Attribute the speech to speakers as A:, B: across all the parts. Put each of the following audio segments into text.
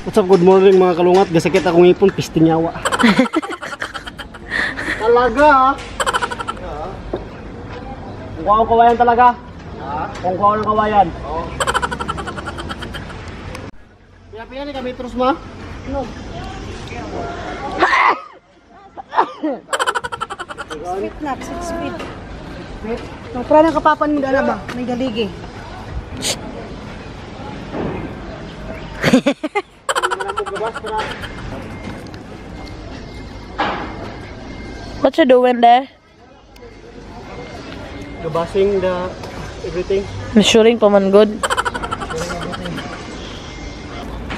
A: What's up, good morning mga kalungat. Gasakit akong ipon, pistinyawa. Talaga. Kung kuha ng kawayan talaga. Kung kuha ng kawayan. Piya ni kami terus ma. No.
B: Speed na, 6 feet. No, para ng kapapan mo na ba? May galigi.
C: What you doing there?
A: Gabasing the everything.
C: Measuring pa man good.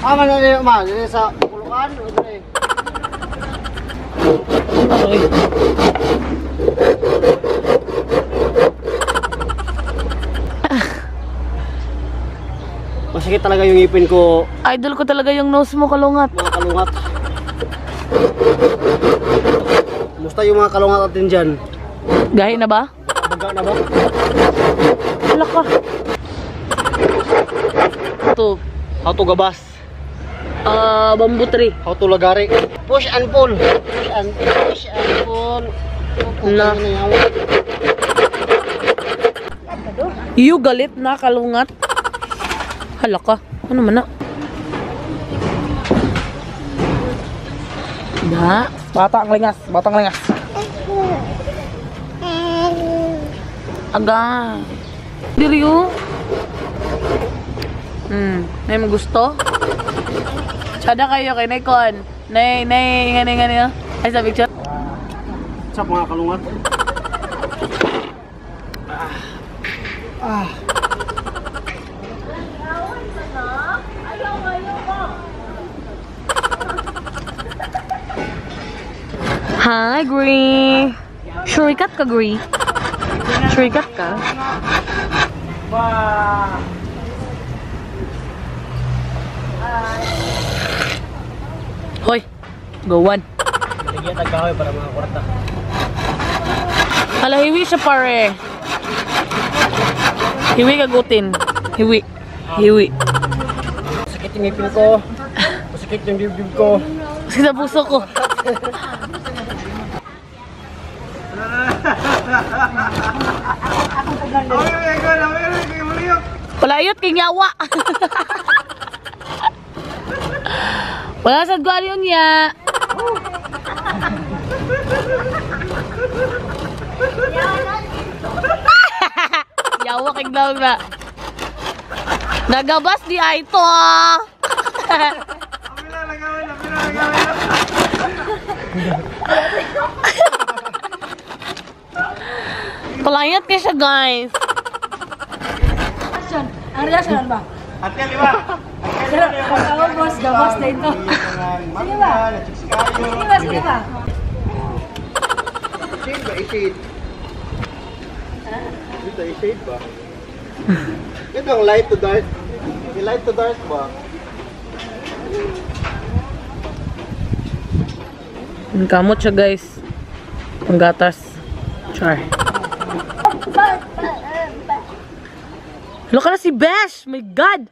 A: Manali ma, dili sa kulukan o dili.
C: Okay.
A: Masakit talaga yung ipin ko,
C: Idol ko talaga yung nose mo, kalungat.
A: mga kalungat. Musta yung mga kalungat natin dyan?
C: Gahi na ba?
A: Baga na ba?
C: Wala ka. Ito.
A: How to gabas?
C: Bamboo tree.
A: How to lagari? Push and pull. Push and pull.
C: Na. You galit na, kalungat. Hala ka. Ano man na? Da.
A: Batang lingas, batang lingas.
C: Aga. Diryo. Nay mo gusto? Sada kayo kay Naykon. Nay, ngani. Ay sa picture.
A: What's up mga kalungat?
C: Hi, Gree. Shurikat ka, Gree. Shurikat ka. Hoy, gawan.
A: Ligyan tagkahoy para mga kwarta.
C: Hala, hiwi siya pare. Hiwi kagutin. Hiwi.
A: Masakit yung ipin ko. Masakit yung dibdib ko.
C: Sa puso ko. Palayot kay nyawa. Wala sa gawin niya. Yawa kay daw na. Nagabas di ay to. Palayot kayo siya, guys.
B: Ang relasyon ba?
A: Ate, lima.
B: Ako, boss, gabas na ito. Sige ba? Sige ba?
A: I-shade ba? I-shade? Dito, i-shade ba? Ito ang light to dark. I-light to dark ba?
C: Ang kamot siya, guys. Ang gatas. Char. Look ka na si Besh! My God!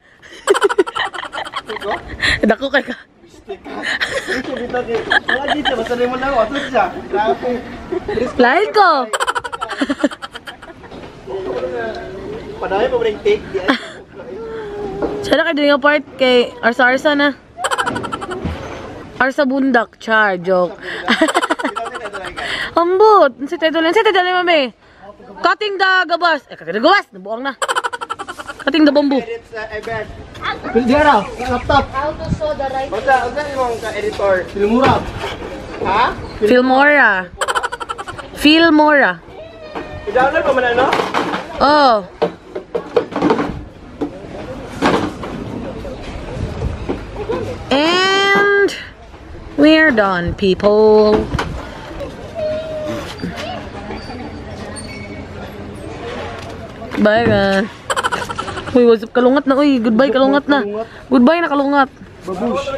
C: Dako kay ka.
A: Ito, dito. Wala dito. Basta rin mo lang. Ato siya. Grabe.
C: Lahit ko!
A: Panahin mo rin take.
C: Siya na kayo din yung part kay Arsa-Arsa na. Arsa bundak. Char, joke. Ambot! Sa tayo doon, mami. Cutting the gabas. Cutting the gabas. Nabuang na. Cutting the bamboo.
A: Pildera, laptop.
B: How to sew the right
A: Basta, yung ka-editor. Filmura. Ha?
C: Filmora.
A: I-download pa man ano?
C: Oh. And we're done, people. Bye, guys. Uy, what's up, kalungat na. Uy, goodbye, kalungat na. Goodbye na, kalungat.
A: Babush.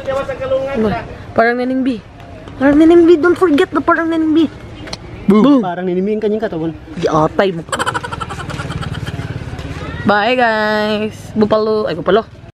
C: Parang nanimbi. Don't forget the parang nanimbi.
A: Boom. Parang niniming kanyang katawan.
C: Giatay mo. Bye, guys. Bupalo. Ay, bupalo.